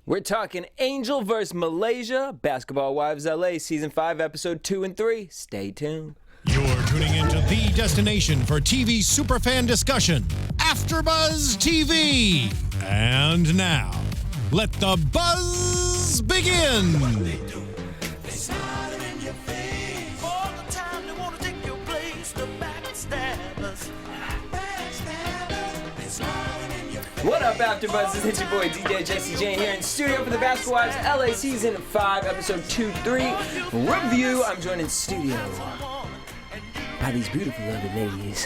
We're talking Angel vs. Malaysia, Basketball Wives LA, Season 5, Episode 2 and 3. Stay tuned. You're tuning into the destination for TV superfan discussion, AFTERBUZZ TV. And now, let the buzz begin. What up, AfterBuzz? It's your boy DJ Jesse Janedy here in studio for the Basketball Wives LA Season 5, Episode 2-3 review. I'm joined in studio by these beautiful lovely ladies.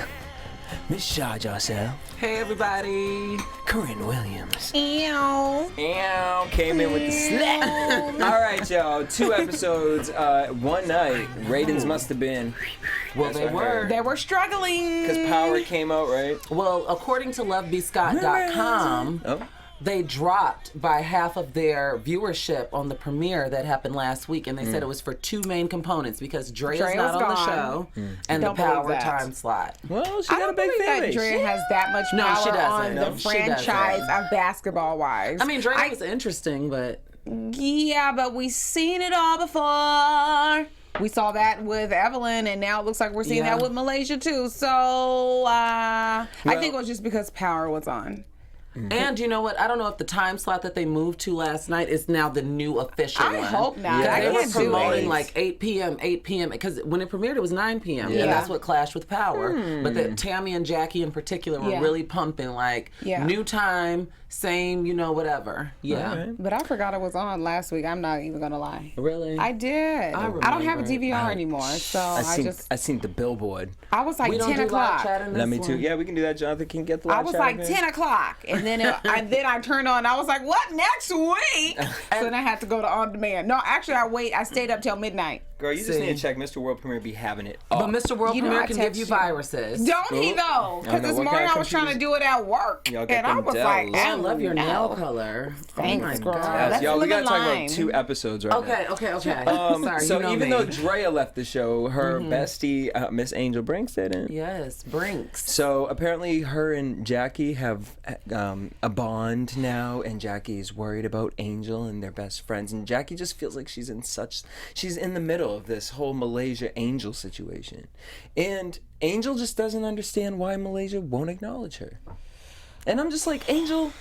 Miss Shar Jossell. Hey, everybody. Corrinne Williams. Ew. Came in with the slap. All right, y'all. 2 episodes, one night. Ratings must have been... Well, they were. They were struggling. Because Power came out, right? Well, according to lovebscott.com, they dropped by half of their viewership on the premiere that happened last week, and they said it was for 2 main components because Drea's not on the show and the Power time slot. Well, she got a big fan base. Drea has that much power on the franchise of Basketball Wives. I mean, Drea was interesting, but... Yeah, but we've seen it all before. We saw that with Evelyn, and now it looks like we're seeing that with Malaysia, too. So, I think it was just because Power was on. And you know what? I don't know if the time slot that they moved to last night is now the new official one. I hope not. Yeah, I they were can't do promoting it. like 8 p.m. Because when it premiered, it was 9 p.m. And that's what clashed with Power. But Tammy and Jackie in particular were really pumping like new time, same, whatever. Yeah. Right. But I forgot it was on last week. I'm not even going to lie. Really? I did. I don't have a DVR anymore, so I seen the billboard. I was like we don't 10 do o'clock. live chat in this Let me too. one? Yeah, we can do that. Jonathan can get the live I was chat like in. 10 o'clock, and then I turned on. I was like, "What next week?" So then I had to go to on demand. No, actually, I stayed up till midnight. Girl, you just need to check Mr. World Premiere be having it up. But Mr. World You know, Premiere I can give text you you. viruses. Don't he though? Because this morning I was trying to do it at work, Y'all get and I them was Dells. like, I love your no. nail color. Thanks, oh my girl. God. Let's Y'all, we live gotta a talk line. about 2 episodes right now. Okay. Sorry, So you know even me. though Drea left the show, her bestie, Miss Angel Brinks, didn't. Yes, Brinks. So apparently her and Jackie have a bond now, and Jackie's worried about Angel and their best friends, and Jackie just feels like she's in the middle of this whole Malaysia Angel situation, and Angel just doesn't understand why Malaysia won't acknowledge her. And I'm just like, Angel,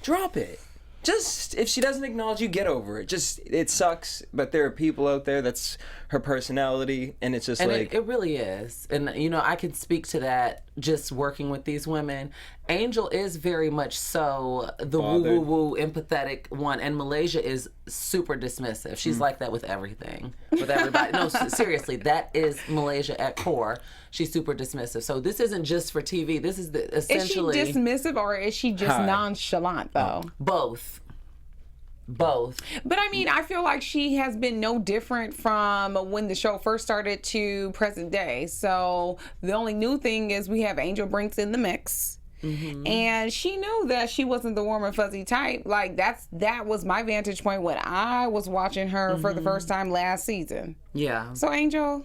drop it. Just, if she doesn't acknowledge you, get over it. Just, it sucks, but there are people out there, that's her personality, and it's just it really is. And, I can speak to that just working with these women. Angel is very much so the woo-woo-woo empathetic one, and Malaysia is super dismissive. She's like that with everything, with everybody. No, seriously, that is Malaysia at core. She's super dismissive. So this isn't just for TV. This is essentially... Is she dismissive or is she just nonchalant though? Both. But I mean, I feel like she has been no different from when the show first started to present day. So the only new thing is we have Angel Brinks in the mix. And she knew that she wasn't the warm and fuzzy type. Like that was my vantage point when I was watching her for the first time last season. Yeah. So Angel...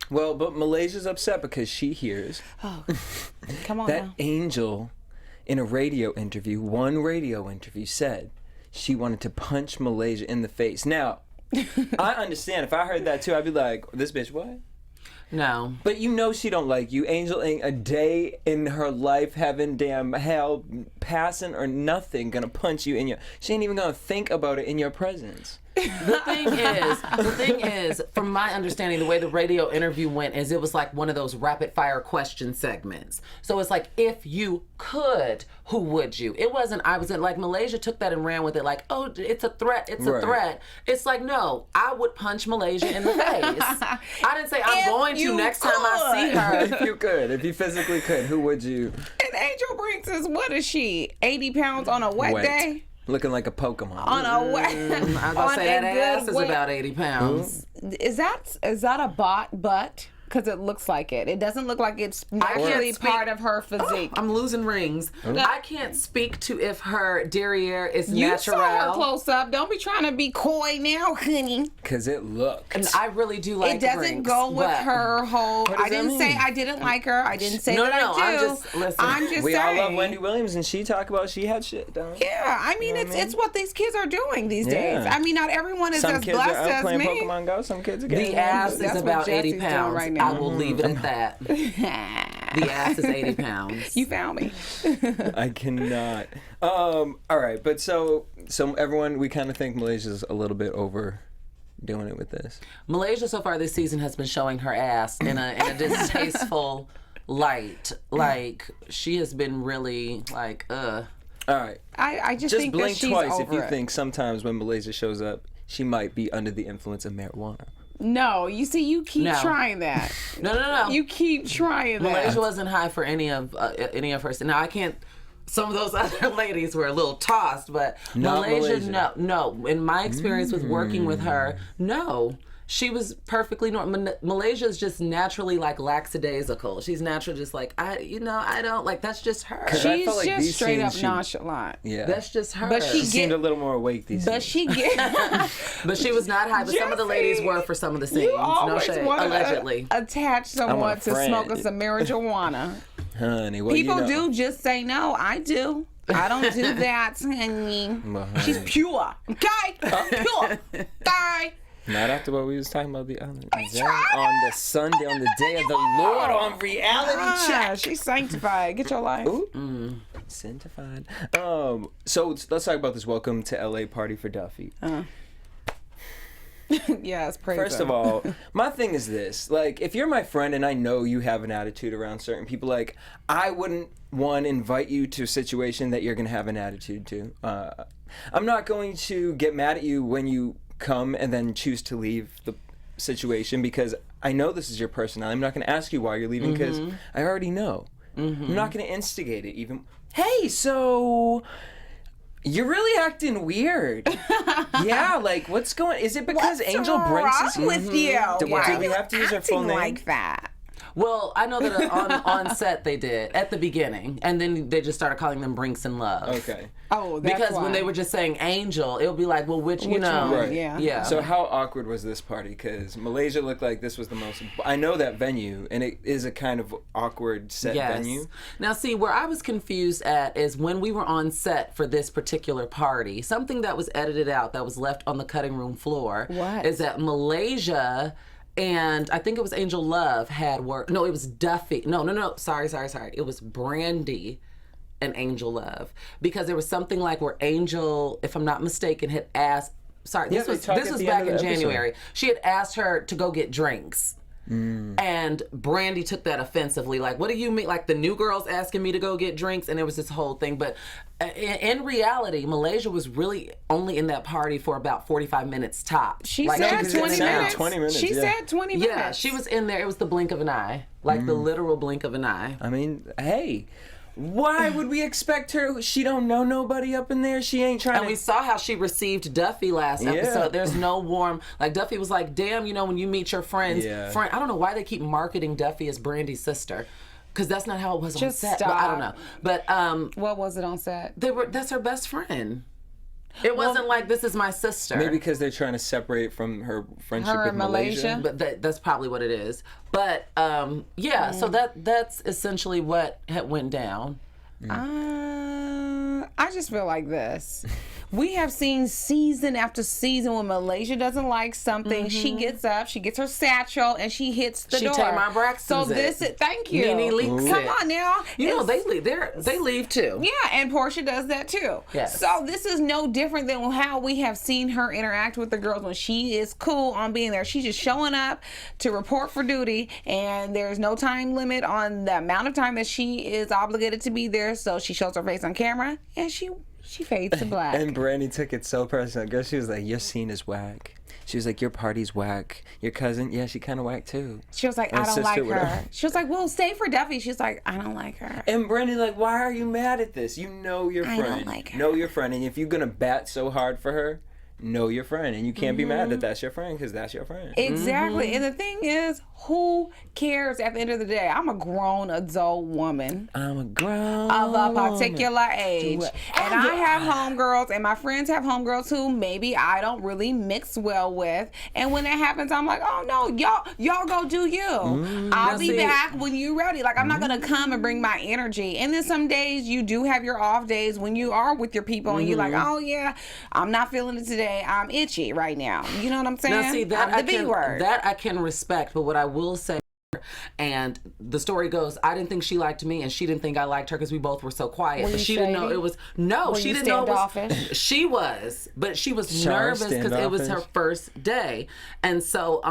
Well, but Malaysia's upset because she hears come on that now. Angel, in a radio interview, said she wanted to punch Malaysia in the face. Now, I understand. If I heard that too, I'd be like, this bitch, what? No. But she don't like you. Angel ain't a day in her life having damn hell passing or nothing gonna punch you in your... She ain't even gonna think about it in your presence. The thing is, from my understanding, the way the radio interview went is it was like one of those rapid fire question segments. So it's like, if you could, who would you? It wasn't, like Malaysia took that and ran with it like, oh, it's a threat, a threat. It's like, no, I would punch Malaysia in the face. I didn't say I'm going to next time I see her. If you could, if you physically could, who would you? And Angel Brinks is, what is she, 80 pounds on a wet day? Looking like a Pokemon. On a wet... I was going to say that ass is about 80 pounds. Is that a butt? because it looks like it. It doesn't look like it's naturally part of her physique. I'm losing rings. I can't speak to if her derriere is natural. You saw her close up. Don't be trying to be coy now, honey. Because it looked. And I really do like it doesn't Brinks, go with her whole. I didn't say mean? I didn't like her. I didn't say that I do. I'm just we saying. all love Wendy Williams, and she talked about she had shit done. Yeah, I mean, it's what these kids are doing these days. I mean, not everyone is some as kids blessed are out as playing me. Pokemon Go. Some kids are getting The ass is about 80 pounds. Right now. I will leave it at that. The ass is 80 pounds. You found me. I cannot. All right, but so everyone, we kind of think Malaysia's a little bit over doing it with this. Malaysia so far this season has been showing her ass in a distasteful light. Like, she has been really like, All right. I just think blink that she's twice over if you it. think sometimes when Malaysia shows up, she might be under the influence of marijuana. No, you see, you keep trying that. No. You keep trying that. Malaysia wasn't high for any of her. Now I can't. Some of those other ladies were a little tossed, but Malaysia, no. In my experience with working with her, no. She was perfectly normal. Malaysia is just naturally like lackadaisical. She's naturally just like, I don't like. That's just her. She's like just straight up nonchalant. Yeah, that's just her. But she seemed a little more awake these days. But she was not high. But some of the ladies were for some of the scenes. You always no shade. want Allegedly. to attach someone to smoking some marijuana. Honey, well, people do just say no. I do. I don't do that, honey. She's pure. Okay, pure. Okay. Not after what we was talking about the other day. On the Sunday, on the day of the Lord, on reality check. She's sanctified. Get your life. Ooh. Sanctified. So let's talk about this welcome to LA party for Duffy. Yes, praise First of all, my thing is this. Like, if you're my friend and I know you have an attitude around certain people, like, I wouldn't, invite you to a situation that you're going to have an attitude to. I'm not going to get mad at you when you come and then choose to leave the situation because I know this is your personality. I'm not going to ask you why you're leaving because I already know. I'm not going to instigate it even. Hey, so you're really acting weird. Yeah, like what's going? Is it because Angel Brinks is with you? Do we have to use her full name? Like that? Well, I know that on set they did at the beginning, and then they just started calling them Brinks in Love. Okay. Oh, that's because why. when they were just saying Angel, it would be like, well, which one? Right. Yeah. So how awkward was this party? Because Malaysia looked like this was the most. I know that venue, and it is a kind of awkward set venue. Now, see, where I was confused at is when we were on set for this particular party, something that was edited out that was left on the cutting room floor. What? Is that Malaysia and I think it was Angel Love had work. No, it was Duffy. No. Sorry. It was Brandy and Angel Love. Because there was something like where Angel, if I'm not mistaken, had asked, this was back in January. She had asked her to go get drinks. And Brandy took that offensively. Like, what do you mean? Like, the new girl's asking me to go get drinks? And there was this whole thing. But in reality, Malaysia was really only in that party for about 45 minutes tops. She like, said 20 minutes. 20 minutes. She said 20 minutes. Yeah, she was in there. It was the blink of an eye. Like, the literal blink of an eye. I mean, hey. Why would we expect her? She don't know nobody up in there. She ain't trying And we saw how she received Duffy last episode. There's no warm. Like, Duffy was like, damn, when you meet your friends. Friend, I don't know why they keep marketing Duffy as Brandy's sister. Because that's not how it was on set. Stop. But I don't know. But what was it on set? That's her best friend. It wasn't like, this is my sister. Maybe because they're trying to separate from her friendship with Malaysia. But that's probably what it is. But so that's essentially what had went down. I just feel like this. We have seen season after season when Malaysia doesn't like something, she gets up, she gets her satchel, and she hits the door. She Tamar Braxton's So this is, thank you. Nene leaks Come on now. they leave. They leave too. Yeah, and Portia does that too. Yes. So this is no different than how we have seen her interact with the girls when she is cool on being there. She's just showing up to report for duty, and there's no time limit on the amount of time that she is obligated to be there. So she shows her face on camera, and she fades to black. And Brandy took it so personal. Girl, she was like, your scene is whack. She was like, your party's whack. Your cousin, yeah, she kind of whack too. She was like, I don't like her. She was like, well, stay for Duffy. She's like, I don't like her. And Brandy like, why are you mad at this? You know your friend. I don't like her. Know your friend. And if you're going to bat so hard for her, know your friend, and you can't be mad that that's your friend because that's your friend. Exactly. And the thing is, who cares at the end of the day? I'm a grown adult woman. I'm a grown of a particular age. And I have homegirls, and my friends have homegirls who maybe I don't really mix well with. And when that happens, I'm like, oh no, y'all go do you. I'll be back when you're ready. Like, I'm not gonna come and bring my energy. And then some days you do have your off days when you are with your people and you're like, oh yeah, I'm not feeling it today. I'm itchy right now. You know what I'm saying? Now see, that I'm the B word. That I can respect, but what I will say, and the story goes, I didn't think she liked me, and she didn't think I liked her because we both were so quiet. But she didn't know it was she didn't know it was, she was, but she was nervous because it was her first day, and so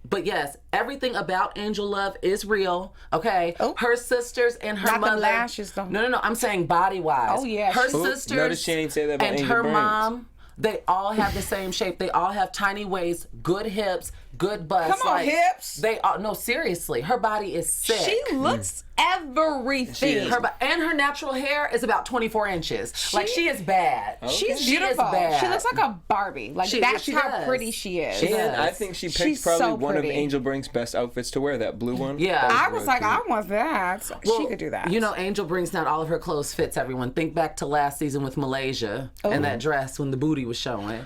but yes, everything about Angel Love is real. Okay, her sisters and her mother. The lashes, though. No. I'm saying body wise. Oh yeah, her sisters. Notice she ain't say that about and Angel her Brinks. mom. They all have the same shape. They all have tiny waist, good hips, good butts. Come on, hips. They all, no, seriously, her body is sick. She looks everything. And her natural hair is about 24 inches. She is bad. Okay. She's beautiful. She looks like a Barbie. Like, that's how pretty she is. And I think she picked probably one of Angel Brinks' best outfits to wear, that blue one. Yeah. I was like, I want that. Well, she could do that. You know, Angel Brinks, not all of her clothes fits everyone. Think back to last season with Malaysia and that dress when the booty was showing.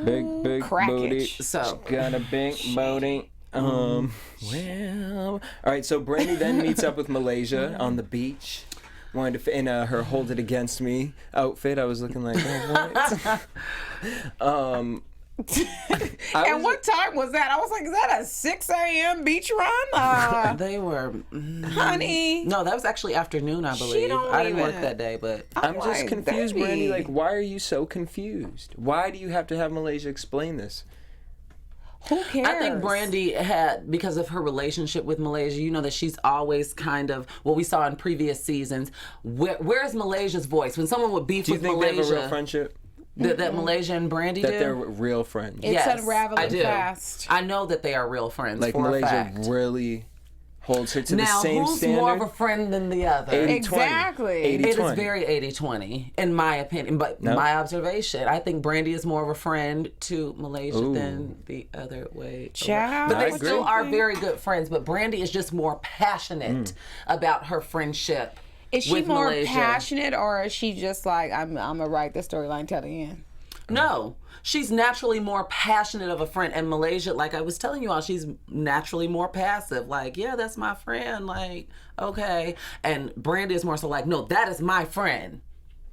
Big booty. So she got a big booty. Well, all right. So Brandy then meets up with Malaysia on the beach. Wanted to in her "Hold It Against Me" outfit. I was looking like, what? And what time was that? I was like, is that a 6 a.m. beach run? They were, honey. No, that was actually afternoon, I believe. I didn't work that day, but I'm just confused, Brandy. Like, why are you so confused? Why do you have to have Malaysia explain this? Who cares? I think Brandy had, because of her relationship with Malaysia, you know that she's always kind of, what we saw in previous seasons, where's Malaysia's voice? When someone would beef with Malaysia. Do you think they have a real friendship? That Malaysia and Brandy that they're real friends. It's unraveling fast. I know that they are real friends. Like, for Malaysia a fact. Really holds her to the now, same standard. Now, who's more of a friend than the other? 80-20. Exactly. 80-20. It is very 80-20, in my opinion. But my observation, I think Brandy is more of a friend to Malaysia than the other way. Child, but they still are very good friends. But Brandy is just more passionate about her friendship. Is she more Malaysia. passionate, or is she just like, I'm gonna write the storyline till the end? No, she's naturally more passionate of a friend. And Malaysia, like I was telling you all, she's naturally more passive. Like, yeah, that's my friend. Like, okay. And Brandy is more so like, no, that is my friend.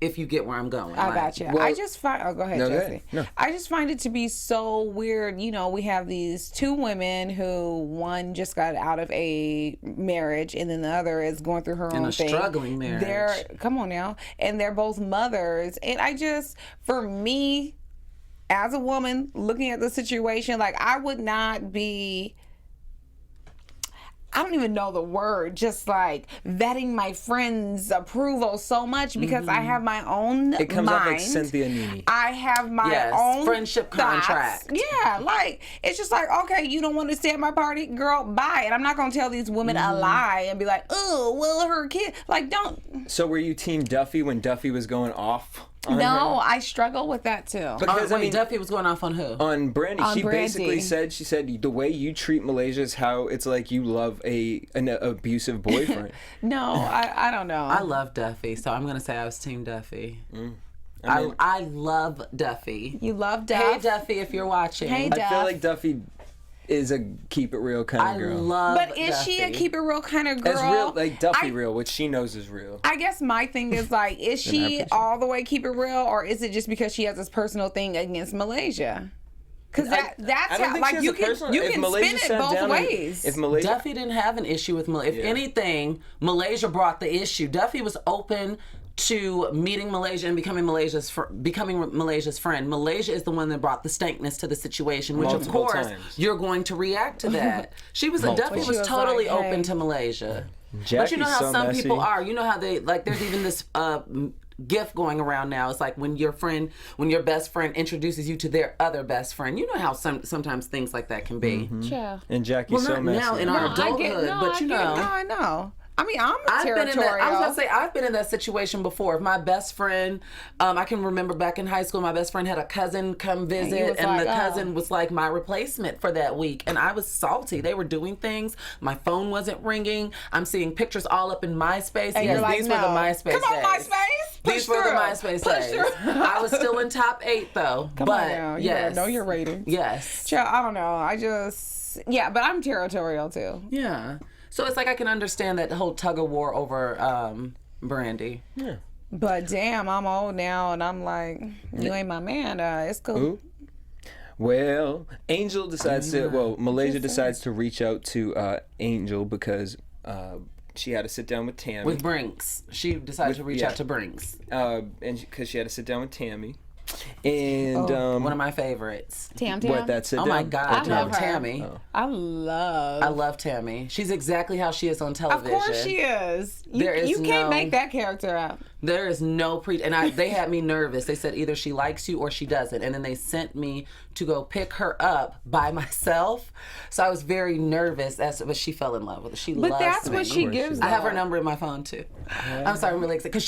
If you get where I'm going. I got you. Well, I just find, go ahead, Jesse. No. I just find it to be so weird. You know, we have these two women who, one just got out of a marriage and then the other is going through her own thing. Struggling marriage. Come on now. And they're both mothers. And I just, for me, as a woman looking at the situation, like, I would not be, I don't even know the word, just like vetting my friend's approval so much because I have my own mind. It comes up like Cynthia Nini. I have my own friendship thoughts. contract. Yeah, like, it's just like, okay, you don't want to stay at my party? Girl, bye. And I'm not going to tell these women a lie and be like, oh, well, her kid. Like, don't. So were you Team Duffy when Duffy was going off? No, I struggle with that too. Because I mean, Duffy was going off on who? On Brandy. On she Brandy. Basically said, the way you treat Malaysia is how it's like you love an abusive boyfriend. No, I don't know. I love Duffy, so I'm gonna say I was Team Duffy. I love Duffy. You love Duff? Hey Duffy, if you're watching. Hey Duff. I feel like Duffy is a keep it real kind of girl. But is she a keep it real kind of girl? As real, like Duffy real, which she knows is real. I guess my thing is like, is she all the way keep it real, or is it just because she has this personal thing against Malaysia? Because that's how, like, you can spin it both ways. If Malaysia, Duffy didn't have an issue with Malaysia. If anything, Malaysia brought the issue. Duffy was open to meeting Malaysia and becoming Malaysia's friend. Malaysia is the one that brought the stankness to the situation, which Multiple of course times. you're going to react to that. Duffy was totally like, open hey. to Malaysia. Jackie's but you know how so some messy. people are. You know how they like. There's even this gift going around now. It's like when your best friend introduces you to their other best friend. You know how sometimes things like that can be. Yeah. And Jackie's Well, so not messy. now in our adulthood, but you know. I know. I mean, I'm I've been in territorial. that. I was gonna say I've been in that situation before. If my best friend, I can remember back in high school, my best friend had a cousin come visit, and the cousin was like my replacement for that week, and I was salty. They were doing things. My phone wasn't ringing. I'm seeing pictures all up in MySpace. And yes, like, these were the MySpace Come on, days. MySpace. These were the MySpace days. I was still in top 8 though. Come but on now. You yes, better know your ratings. yes. Child, I don't know. But I'm territorial too. Yeah. So it's like I can understand that whole tug of war over Brandy. Yeah. But damn, I'm old now, and I'm like, you ain't my man. It's cool. Ooh. Well, Angel decides Malaysia decides to reach out to Angel because she had to sit down with Tammy. With Brinks. She decided to reach out to Brinks. And because she had to sit down with Tammy. And One of my favorites. Tam. what, that's it. Oh my God, I love her. Tammy. Oh. I love Tammy. She's exactly how she is on Of television. course she is. There is you can't no- make that character up. There is no they had me nervous. They said either she likes you or she doesn't. And then they sent me to go pick her up by myself. So I was very nervous, but she fell in love with her. She loves But that's me. what she gives. I have her though. number in my phone too. I'm sorry, I'm really excited because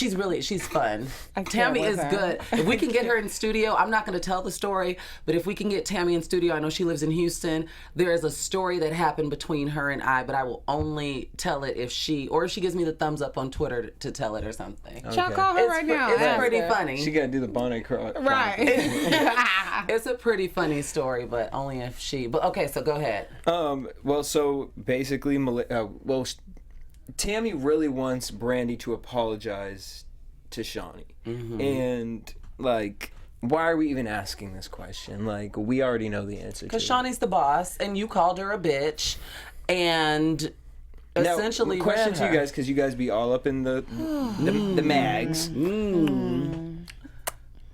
she's fun. I can't Tammy with is her. good. If we can get her in studio, I'm not going to tell the story, but if we can get Tammy in studio, I know she lives in Houston. There is a story that happened between her and I, but I will only tell it if she gives me the thumbs up on Twitter to tell it or something. Y'all call her right now. It's Ask pretty her. funny. She got to do the Bonnet Cross. Right. It's a pretty funny story, but only if she. But okay, so go ahead. Well, so basically, Tammy really wants Brandy to apologize to Shawnee. Mm-hmm. And, like, why are we even asking this question? Like, we already know the answer to Because it. Shawnee's the boss, and you called her a bitch, and Now, essentially question read to you her. guys, because you guys be all up in the mags.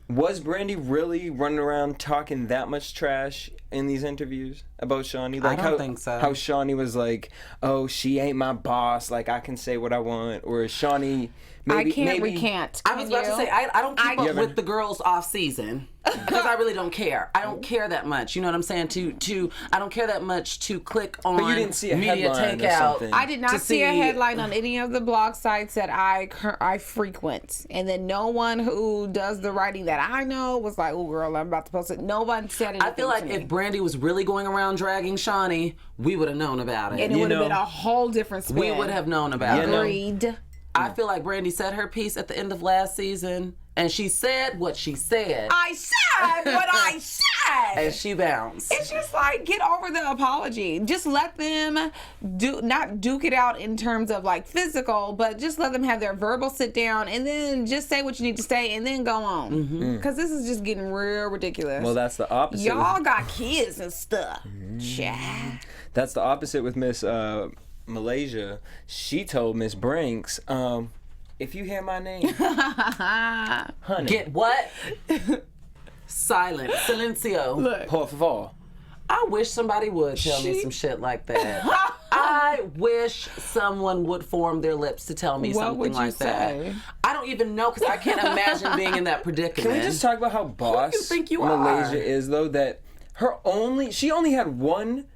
Was Brandy really running around talking that much trash in these interviews about Shawnee? Like, don't think so. How Shawnee was like, "Oh, she ain't my boss. Like, I can say what I want." Or is Shawnee maybe? I can't maybe, recant. I was about to say, I don't keep up haven't- with the girls off season because I really don't care. I don't care that much. You know what I'm saying? I don't care that much to click on But you didn't see a media headline or takeout. something. I did not to see a see- headline on any of the blog sites that I frequent, and then no one who does the writing that I know was like, "Oh, girl, I'm about to post it." No one said anything. I feel like to me. if Brandy was really going around dragging Shawnee, we would have known about it. and it You would have know, been a whole different spin. We would have known about it. agreed. I feel like Brandy said her piece at the end of last season, and she said what she said, I said what I said. and she bounced. It's just like, get over the apology. Just let them not duke it out in terms of like physical, but just let them have their verbal sit down and then just say what you need to say and then go on. Because this is just getting real ridiculous. Well, that's the opposite. Y'all got kids and stuff. Yeah. That's the opposite with Miss Malaysia. She told Miss Brinks, if you hear my name, honey, Get what? Silent. Silencio. por favor. I wish somebody would tell me some shit like that. I wish someone would form their lips to tell me What something would you like say? that. I don't even know because I can't imagine being in that predicament. Can we just talk about how boss you think you Malaysia are? is, though? That she only had one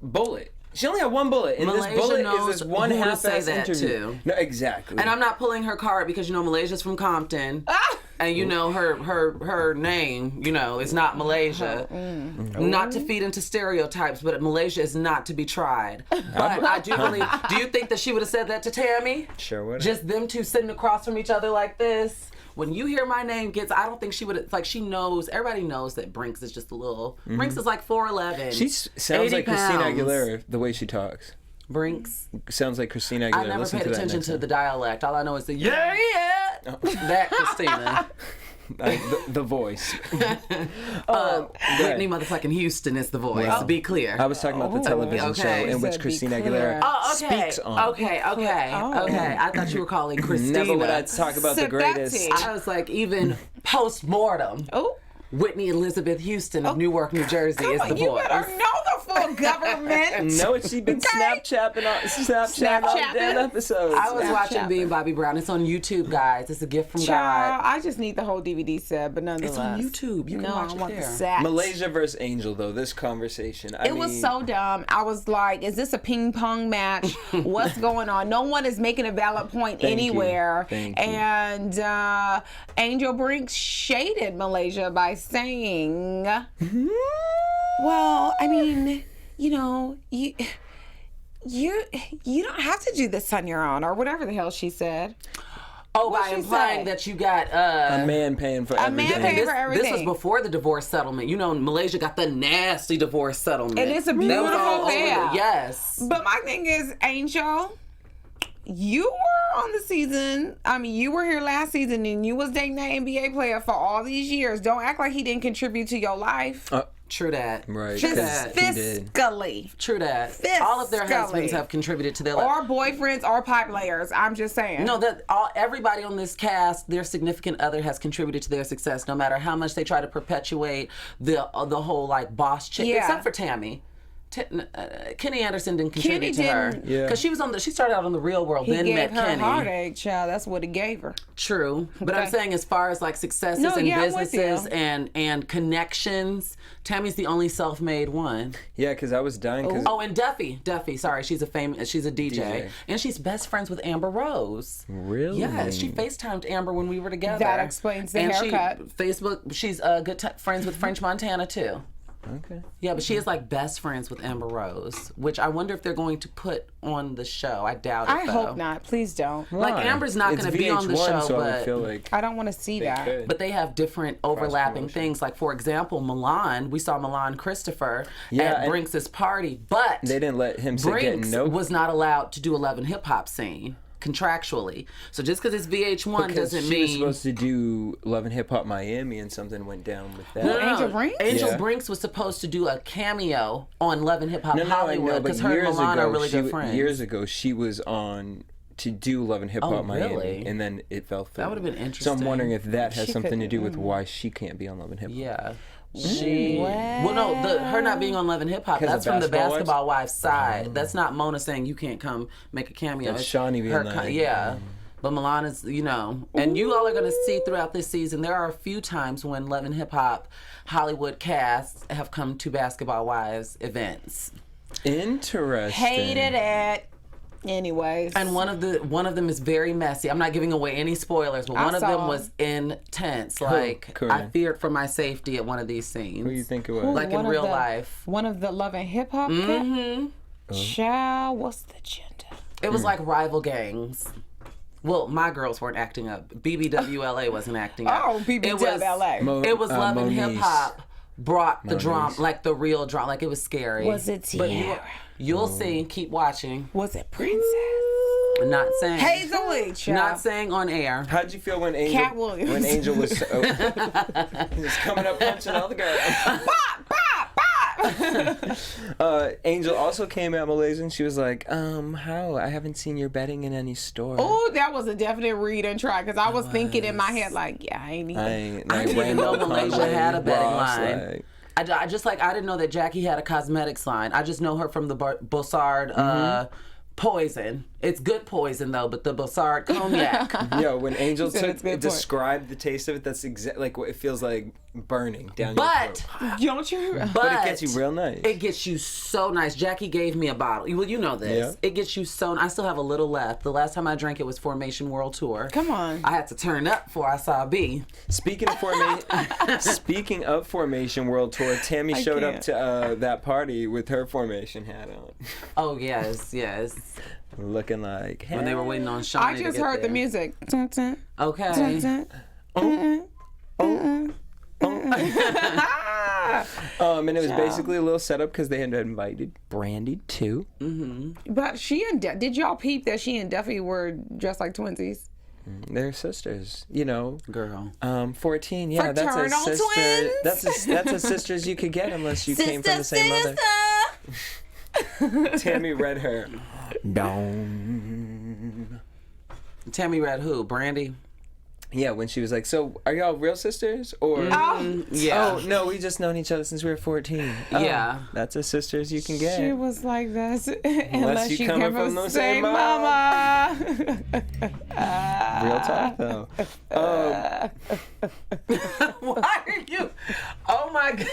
bullet. She only had one bullet, and Malaysia this bullet knows is this one who to say half-ass that interview. to. No, exactly. And I'm not pulling her card because Malaysia's from Compton, and her name is not Malaysia. Not to feed into stereotypes, but Malaysia is not to be tried. But I do believe. Do you think that she would have said that to Tammy? Sure would. Just them two sitting across from each other like this. When you hear my name I don't think she would, like, she knows, everybody knows that Brinks is just a little, Brinks is like 4'11". She sounds 80 like Christina pounds. Aguilera the way she talks. Brinks. Sounds like Christina Aguilera. I never Listen paid to that attention next to time. the dialect. All I know is the yeah. That Christina. The voice. Whitney motherfucking Houston is the voice. Wow. To be clear. I was talking about the television okay. show in You which said be Christina clear. Aguilera okay. speaks on. Okay. I thought you were calling Christina. Never would I talk about the greatest. Sebastian. I was like, even post-mortem. Oh. Whitney Elizabeth Houston of Newark, New Jersey is the You voice. better know the full federal government. No, she been Snapchatting all damn episodes. I was watching Being Bobby Brown. It's on YouTube, guys. It's a gift from God. I just need the whole DVD set, but nonetheless. It's on YouTube. You can watch it there. The set. Malaysia versus Angel, though, this conversation. It was so dumb. I was like, is this a ping pong match? What's going on? No one is making a valid point anywhere. Thank you. And Angel Brinks shaded Malaysia by saying, well, I mean, you know, you don't have to do this on your own, or whatever the hell she said. Oh, by implying that you got a man paying for everything. This was before the divorce settlement. You know, Malaysia got the nasty divorce settlement. And it's a beautiful thing. Yes. But my thing is, Angel, you were on the season. I mean, you were here last season, and you was dating that NBA player for all these years. Don't act like he didn't contribute to your life. True that. Right. Fiscally. True that. All of their husbands have contributed to their life. Or boyfriends or pipe layers. I'm just saying. No, everybody on this cast, their significant other has contributed to their success, no matter how much they try to perpetuate the whole like boss chick, except for Tammy. Kenny Anderson didn't contribute to her because she started out on The Real World, then met Kenny. He gave her a heartache, child. That's what he gave her. True, but I'm saying as far as like successes and businesses and connections, Tammy's the only self-made one. Yeah, because I was dying. And Duffy. Sorry, she's a DJ, and she's best friends with Amber Rose. Really? Yes, she FaceTimed Amber when we were together. That explains the haircut. She's good friends with French Montana too. Okay. Yeah, but she is like best friends with Amber Rose, which I wonder if they're going to put on the show. I doubt it. I hope not. Please don't. Like Amber's not going to be on the show, so but I feel like I don't want to see that. But they have different overlapping things. Like for example, Milan. We saw Milan Christopher at Brinks' party, but they didn't let him sit Brinks was not allowed to do a Love and Hip Hop scene contractually. So just because it's VH1 doesn't mean she was supposed to do Love and Hip Hop Miami, and something went down with that. No. Angel Brinks? Angel Brinks was supposed to do a cameo on Love and Hip Hop Hollywood because her and Milan are really good friends. Years ago, she was on to do Love and Hip Hop Miami, and then it fell through. That would have been interesting. So I'm wondering if that has something to do with why she can't be on Love and Hip Hop. Yeah. Her not being on Love and Hip Hop, that's from the Basketball Wives side. That's not Mona saying you can't come make a cameo. That's Shawnee being like, But Milan is, and you all are going to see throughout this season, there are a few times when Love and Hip Hop Hollywood casts have come to Basketball Wives events. Interesting. Hated it. Anyways. And one of them is very messy. I'm not giving away any spoilers, but one of them was intense. Like, I feared for my safety at one of these scenes. Who do you think it was? Like in real life. One of the Love and Hip Hop? Mm-hmm. Child, what's the gender? It was like rival gangs. Well, my girls weren't acting up. BBWLA wasn't acting up. Oh, BBWLA. It was Love and Hip Hop brought the drama, like the real drama. Like it was scary. Was it Tiara? You'll see. Keep watching. Was it Princess? Not saying. Hazel Leach. Not saying on air. How'd you feel when Angel was coming up punching all the girls? Bop, bop, bop. Angel also came out Malaysian. She was like, how? I haven't seen your betting in any store. Oh, that was a definite read and try, because I was thinking in my head, like, I ain't even. I didn't even know Malaysia had a betting line. I didn't know that Jackie had a cosmetics line. I just know her from the Bossard poison. It's good poison though, but the Bossard cognac. Yeah, when Angel described the taste of it, that's exactly like what it feels like burning down your throat. Don't you? But it gets you real nice. It gets you so nice. Jackie gave me a bottle. Well, you know this. Yeah. It gets you so. I still have a little left. The last time I drank it was Formation World Tour. Come on. I had to turn up before I saw B. Speaking of Formation World Tour, Tammy showed up to that party with her Formation hat on. Oh yes. Looking like, hey. When they were waiting on Shawnee. I just heard the music. Okay. And it was basically a little setup because they had invited Brandy too. Mm-hmm. But did y'all peep that she and Duffy were dressed like twinsies? They're sisters, Girl. 14, yeah, that's a sister. Twins? That's a sisters you could get unless you came from the same mother. Tammy read her. Down. Tammy read who? Brandy? Yeah, when she was like, "So, are y'all real sisters?" Or, Yeah. "Oh, no, we just known each other since we were 14." Oh, Yeah. that's as sisters you can get. She was like, "That's unless you coming come from from the the same same mom. mama." Real talk, though. Why are you? Oh my God.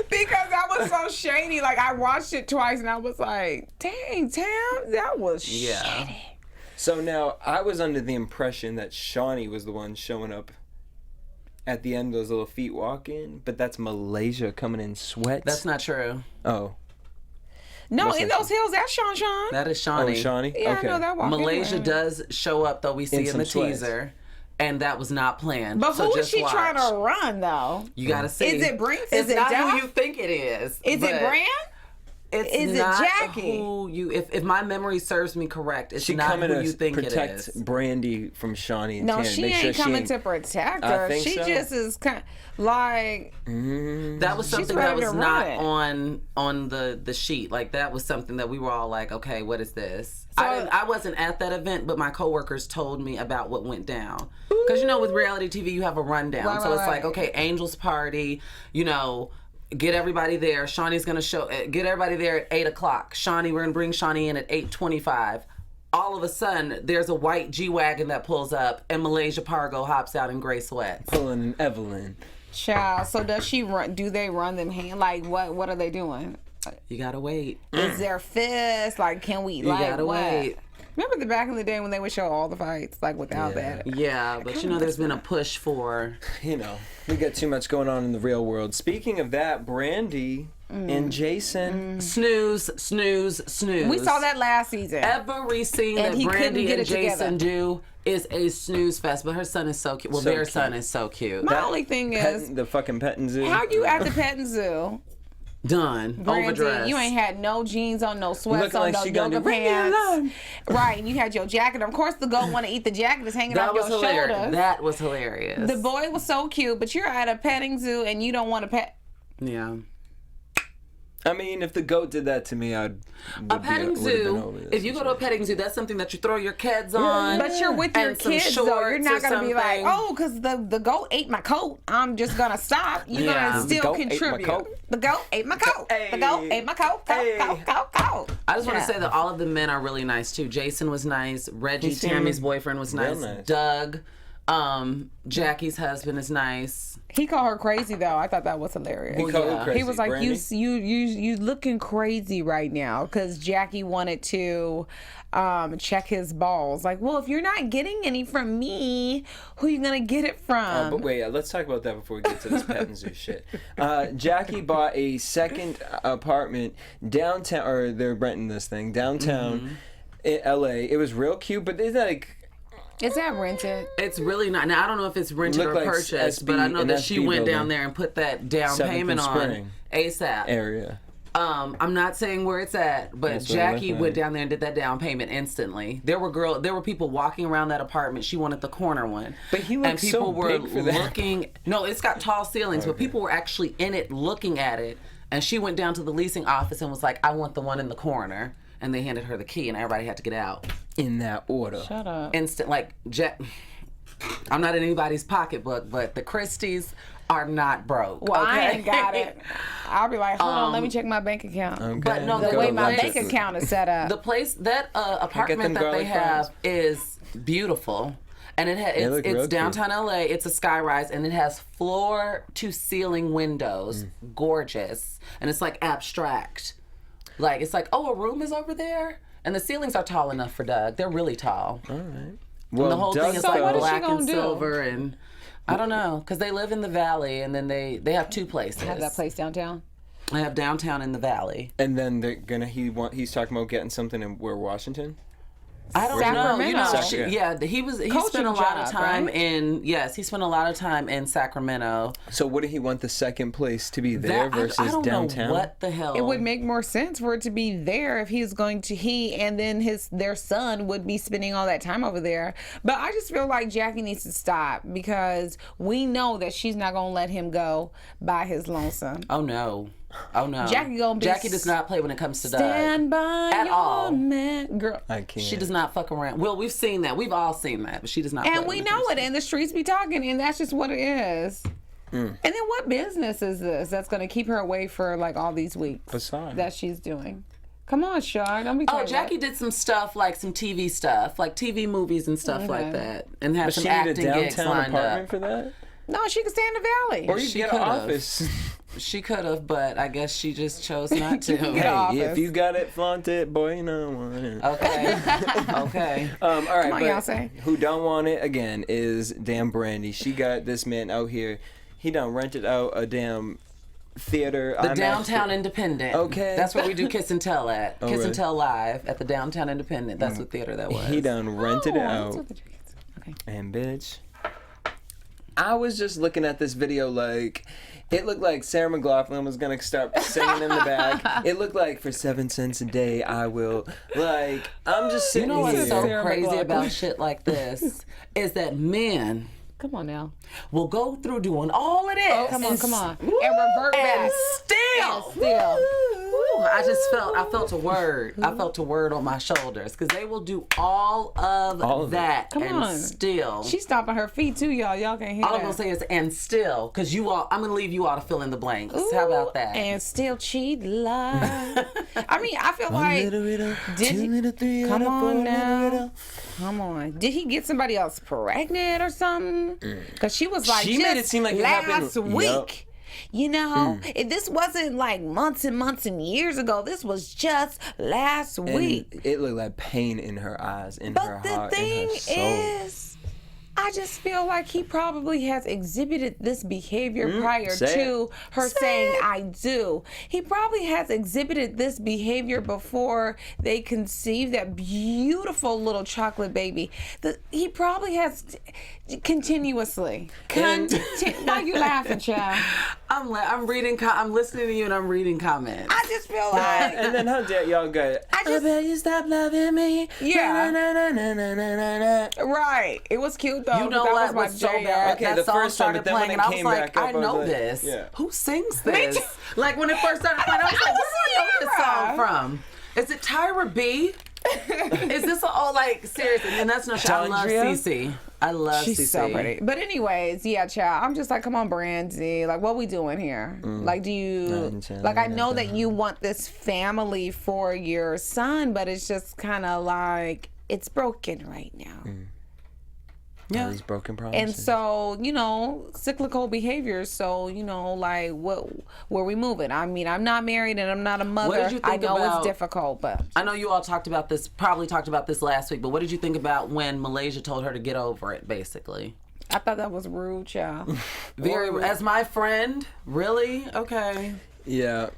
Because that was so shady. Like, I watched it twice and I was like, "Dang, Tam, that was shady." So now, I was under the impression that Shawnee was the one showing up at the end, those little feet walking, but that's Malaysia coming in sweats. That's not true. Oh. No, What's in that? those hills, that's Sean. That is Oh, Shawnee. Shawnee? Yeah, Okay. I know that walk. Malaysia anyway. does show up, though, we see in some the sweats. teaser. And that was not planned. But so who is just she watch. trying to run, though? You gotta see. Is it Brinks? It's Is it not Duff? who you think it is. Is but it Brand? It's Is it not Jackie? who you. If my memory serves me correct, it's She not coming who you to think it protect is. Brandy from Shawnee and No, Tammy. she Make ain't sure she coming ain't- to protect I her. think She so. just is kind like That was She's something that ready was to not run it. on the sheet. Like that was something that we were all like, okay, what is this? So- I wasn't at that event, but my coworkers told me about what went down. Because with reality TV, you have a rundown. Right, so right, it's like, right. okay, Angel's party, get everybody there. Shawnee's gonna get everybody there at 8:00. Shawnee, we're gonna bring Shawnee in at 8:25. All of a sudden, there's a white G-Wagon that pulls up, and Malaysia Pargo hops out in gray sweats. Pulling an Evelyn. child. So does she run? Do they run them hand? Like what are they doing? You gotta wait. Is there fists? Like can we? You Like gotta what? wait. Remember the back in the day when they would show all the fights like without that? Yeah, but there's been a push for. We got too much going on in the real world. Speaking of that, Brandy and Jason. Snooze, snooze, snooze. We saw that last season. Every scene And that he couldn't Brandy get and it together. Jason do is a snooze fest. But her son is so cute. Well, So their cute. son is so cute. My only thing is, The fucking petting zoo. how you at the petting zoo? Done. Brandy, Overdressed. you ain't had no jeans on, no sweats Looking on, like no she gonna yoga do, "Leave me pants. alone." Right, and you had your jacket. Of course, the goat want to eat the jacket that's hanging That off was your hilarious. shoulder. That was hilarious. The boy was so cute, but you're at a petting zoo and you don't want to pet. Yeah. I mean, if the goat did that to me, A petting zoo, if you go to a petting zoo, that's something that you throw your kids on. But you're with your and some kids, though. You're shorts not or going to be like, something. oh, because the goat ate my coat. I'm just going to stop. You're Yeah. going to The still goat ate my contribute. coat. The goat ate my coat. The goat ate my coat. Hey. Coat. I just want to say that all of the men are really nice too. Jason was nice. Reggie, He seemed Tammy's boyfriend, was real nice. nice. Doug, Jackie's husband is nice. He called her crazy, though. I thought that was hilarious. He called her yeah. crazy. He was like, Brandy? you looking crazy right now, because Jackie wanted to check his balls. Like, well, if you're not getting any from me, who you gonna get it from? But wait, let's talk about that before we get to this petting zoo shit. Jackie bought a second apartment downtown, or they're renting this thing downtown in LA. It was real cute, but it's like, Is that rented? It's really not. Now I don't know if it's rented Looked or like purchased, SB but I know an that she SB went down building. there and put that down 7th payment and on Spring. ASAP. area. I'm not saying where it's at, but That's what I Jackie looked went like. down there and did that down payment instantly. There were people walking around that apartment. She wanted the corner one. But he and looks so people were big for that. looking. No, it's got tall ceilings, but people were actually in it looking at it. And she went down to the leasing office and was like, "I want the one in the corner." And they handed her the key, and everybody had to get out. In that order. Shut up. Instant, like I'm not in anybody's pocketbook, but the Christies are not broke. Well, okay? I ain't got it. I'll be like, hold on, let me check my bank account. Okay. But no, The Go way to my lunch. bank account is set up. The place that apartment them that they garlic have fries. is beautiful, and it look real it's cute. downtown LA. It's a sky rise, and it has floor to ceiling windows, gorgeous, and it's like abstract. Like it's like, oh, a room is over there, and the ceilings are tall enough for Doug. They're really tall. All right. And the whole thing is So like what is she black gonna and do? silver, and I don't know, because they live in the valley, and then they have two places. Have that place downtown. I have downtown in the valley. And then they're gonna he's talking about getting something in Washington. I don't know. You know, Sacramento. he Coaching spent a lot of job, time right? he spent a lot of time in Sacramento. So what did he want the second place to be there versus I don't downtown? know what the hell. It would make more sense for it to be there if he's going to and then their son would be spending all that time over there. But I just feel like Jackie needs to stop, because we know that she's not gonna let him go by his lonesome. Oh no. Oh no, Jackie gonna be Jackie does not play when it comes to Doug. Stand by at your all. man, girl. I can't. She does not fuck around. Well, we've seen that. We've all seen that, but she does not. And play we when know comes it, to- and the streets be talking, and that's just what it is. And then what business is this that's going to keep her away for like all these weeks Facade. that she's doing? Come on, Shar, don't be Oh, talking Jackie did some stuff like some TV stuff, like TV movies and stuff like that, and had But some she need a acting gigs downtown lined apartment up. for that? No, she can stay in the valley. Or you She get an could've. office. She could have, but I guess she just chose not to. Get Hey, off. if you got it, flaunt it, boy, you don't want it. Okay. Okay. All right, Come on, but y'all say. who don't want it again is damn Brandy. She got this man out here. He done rented out a damn theater. The Downtown Independent. Okay. That's where we do Kiss and Tell at. Kiss really? and Tell live at the Downtown Independent. That's what theater that was. He done rented it Oh, out. that's what the chickens- Okay. And bitch, I was just looking at this video like it looked like Sarah McLachlan was gonna start singing in the back. It looked like for 7 cents a day I will. Like I'm just You sitting know what's here. so Sarah crazy McLachlan. about shit like this is that men Come on now. will go through doing all of this. Come on. And revert back. And still. Woo, I felt a word. I felt a word on my shoulders because they will do all of it. that Come and on. still. She's stomping her feet too, y'all. Y'all can't hear all I'm that. gonna say is and still, because you all, I'm gonna leave you all to fill in the blanks. How about that? And still cheat, lie. I mean, I feel like did he, come on now. Come on. Did he get somebody else pregnant or something? Because she was like, She just made it seem like it last happened- week. Yup. You know, this wasn't like months and months and years ago. This was just last week. And it looked like pain in her eyes, in her But the heart, thing in her soul. is, I just feel like he probably has exhibited this behavior prior say to her saying I do. He probably has exhibited this behavior before they conceived that beautiful little chocolate baby. He probably has continuously. And- Why you laughing, child? I'm reading. I'm listening to you and I'm reading comments. I just feel like And then how dare y'all go? I just- bet you stop loving me. Yeah. Na, na, na, na, na, na, na. right. It was cute though. You know that what my was so jam. bad? Okay, that the song first one, started but then when playing, it and I was came like, back up, I I was know like, this. yeah. Who sings Me this? too. Like when it first started playing, I was like, where do I know this Sierra. song from? Is it Tyra B? Is this all like seriously? And that's no shit. I love Dondria? Cece. I love She's Cece. so pretty. But anyways, yeah, child. I'm just like, come on, Brandy. Like, what we doing here? Like, do you like? I know that you want this family for your son, but it's just kind of like it's broken right now. All these broken promises. And so, you know, cyclical behaviors. So, you know, like, where we moving? I mean, I'm not married and I'm not a mother. What did you think I know about- it's difficult, but I know you all talked about this, probably talked about this last week, but what did you think about when Malaysia told her to get over it, basically? I thought that was rude, child. As my friend, really? Okay. Yeah.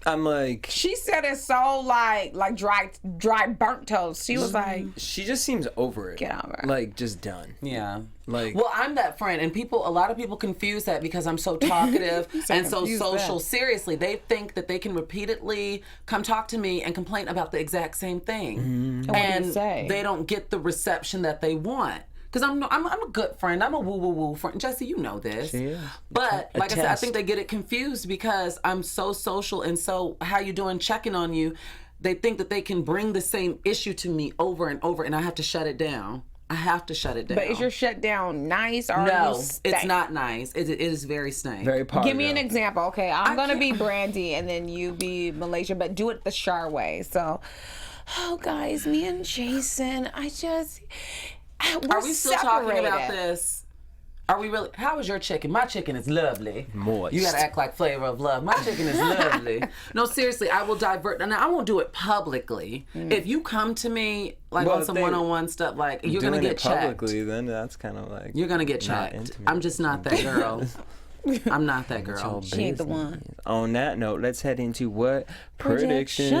I'm like, She said it so like dry burnt toast. She was like, she just seems over it. Get over it. Like, just done. Yeah. Like, Well, I'm that friend, and a lot of people confuse that because I'm so talkative and so confuse social. that. Seriously, they think that they can repeatedly come talk to me and complain about the exact same thing, And what do you and say? they don't get the reception that they want. Because I'm a good friend. I'm a woo friend. Jesse, you know this. She is. But like I said, I Attest. think they get it confused because I'm so social and so how you doing, checking on you. They think that they can bring the same issue to me over and over, and I have to shut it down. I have to shut it down. but is your shutdown nice or No, you it's stay? not nice. It is very stank. very positive. Give me an example. Okay, I'm gonna can't- be Brandy and then you be Malaysia, but do it the Shar way. So, oh guys, me and Jason, we're Are we still talking about this? Are we really? How is your chicken? My chicken is lovely. Moist. You gotta act like Flavor of Love. My chicken is lovely. No, seriously, I will divert. And I won't do it publicly. If you come to me like Well, on if some they one-on-one stuff, like you're gonna Doing get it checked. publicly, then that's kind of like You're gonna get not checked. intimate. I'm just not that girl. I'm not that It's girl. all She ain't the business. one. On that note, let's head into what predictions.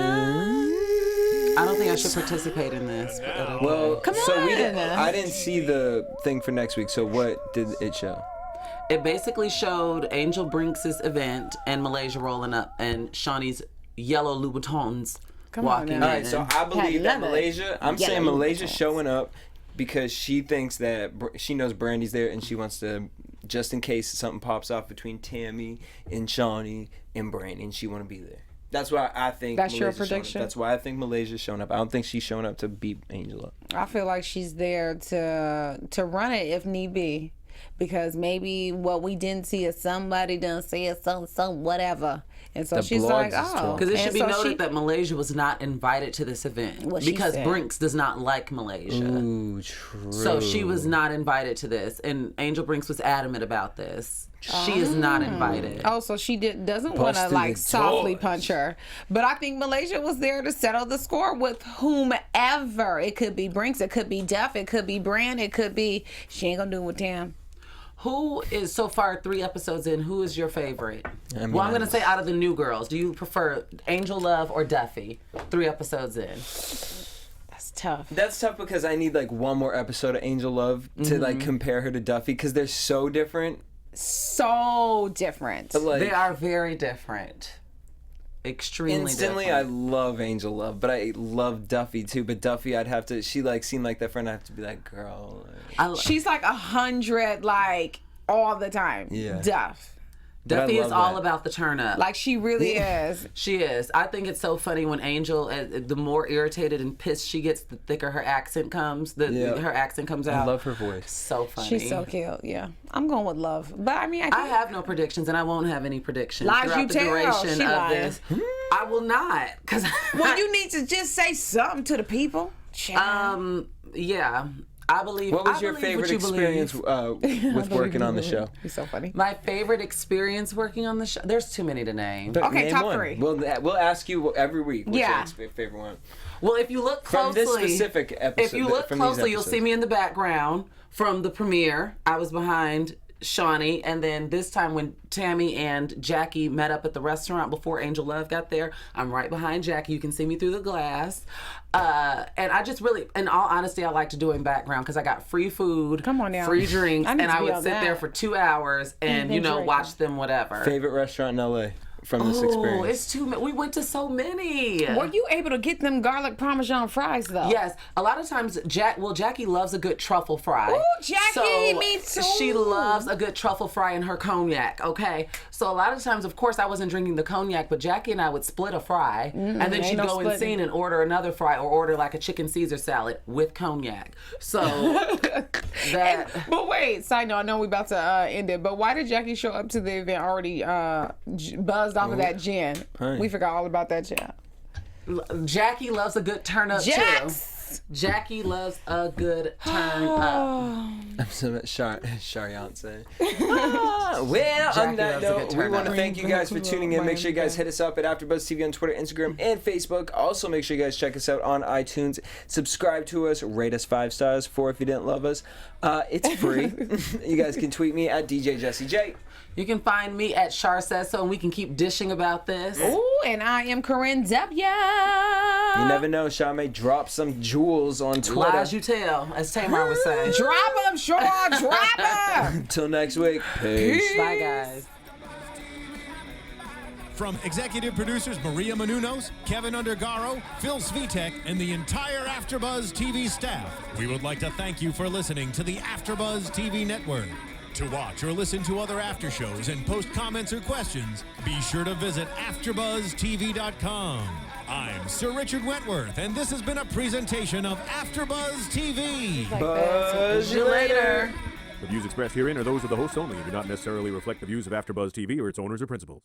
I don't think I should participate in this. But okay. Well, so we didn't. on. I didn't see the thing for next week. So what did it show? It basically showed Angel Brinks' event and Malaysia rolling up and Shawnee's yellow Louboutins Come on walking in. now. All right, so I believe that love it. Malaysia. I'm Yeah, saying you Malaysia can. showing up because she thinks that she knows Brandy's there and she wants to just in case something pops off between Tammy and Shawnee and Brandy, and she want to be there. That's why I think. That's your Malaysia's prediction? That's why I think Malaysia's showing up. I don't think she's showing up to beat Angel up. I feel like she's there to run it if need be, because maybe what we didn't see is somebody done said some whatever, and so The she's like, blogs is oh, Because it should and be so noted that Malaysia was not invited to this event What she because said. Brinks does not like Malaysia. Ooh, true. So she was not invited to this, and Angel Brinks was adamant about this. She is not invited. Oh, so she doesn't want to Busted like the softly doors. punch her. But I think Malaysia was there to settle the score with whomever. It could be Brinks, it could be Duff, it could be Brand, it could be, she ain't gonna do it with Tam. Who is, so far 3 episodes in, who is your favorite? I mean, Well, I'm going to say out of the new girls, do you prefer Angel Love or Duffy? 3 episodes in. That's tough. That's tough because I need like one more episode of Angel Love to like compare her to Duffy because they're so different. So different. But, like, They are very different. Extremely instantly, different. I love Angel Love, but I love Duffy too. But Duffy, I'd have to. She like seemed like that friend. I have to be like, girl. She's like 100, like all the time. Yeah. Duff. Duffy I is love all that. about the turn up. Like she really is. She is. I think it's so funny when Angel, the more irritated and pissed she gets, the thicker her accent comes. Her accent comes out. I love her voice. So funny. She's so cute. Yeah. I'm going with Love. But I mean, I have no predictions, and I won't have any predictions Lies throughout you the tell. duration She of lying. this. I will not, because well, you need to just say something to the people. yeah. I believe. What was I your believe favorite what you experience believe. with working on the show? He's so funny. My favorite experience working on the show. There's too many to name. But Okay, name top one. 3. We'll ask you every week. What's Yeah. your favorite one? Well, if you look From closely, this specific episode. if you look from these closely, you'll episodes. see me in the background from the premiere. I was behind Shawnee, and then this time when Tammy and Jackie met up at the restaurant before Angel Love got there, I'm right behind Jackie. You can see me through the glass. And I just really, in all honesty, I like to do in background because I got free food, Come on now. free drinks, I need and to I be would on sit that. there for 2 hours and, you know, drinking. watch them whatever. Favorite restaurant in LA from this Oh, experience? it's too many. We went to so many. Were you able to get them garlic parmesan fries though? Yes, a lot of times Jackie loves a good truffle fry. Ooh, Jackie, me too. She loves a good truffle fry in her cognac, okay? So a lot of times, of course, I wasn't drinking the cognac, but Jackie and I would split a fry, and then ain't she'd no go splitting. insane and order another fry or order like a chicken Caesar salad with cognac. So that... But wait, side note, I know we about to end it, but why did Jackie show up to the event already buzzed off of that gin? Honey. We forgot all about that gin. Jackie loves a good turn up, too. Jax! Jackie loves a good turn up. I'm so Shar Jossell. Well, Jackie on that loves a good note, we turn want to up. thank you guys for tuning in. Make sure you guys hit us up at AfterBuzz TV on Twitter, Instagram, and Facebook. Also, make sure you guys check us out on iTunes. Subscribe to us. Rate us 5 stars. 4 if you didn't love us. It's free. You guys can tweet me at DJ Jesse J. You can find me at Shar Says So, and we can keep dishing about this. Ooh, and I am Corrinne W. You never know. Shar may drop some jewels on Twitter. Lies you tell, as Tamar would say. Drop them, Shar, drop them. Until next week. Peace. Bye, guys. From executive producers Maria Menounos, Kevin Undergaro, Phil Svitek, and the entire AfterBuzz TV staff, we would like to thank you for listening to the AfterBuzz TV network. To watch or listen to other after shows and post comments or questions, be sure to visit AfterBuzzTV.com. I'm Sir Richard Wentworth, and this has been a presentation of AfterBuzz TV. Buzz See you later. The views expressed herein are those of the hosts only and do not necessarily reflect the views of AfterBuzz TV or its owners or principals.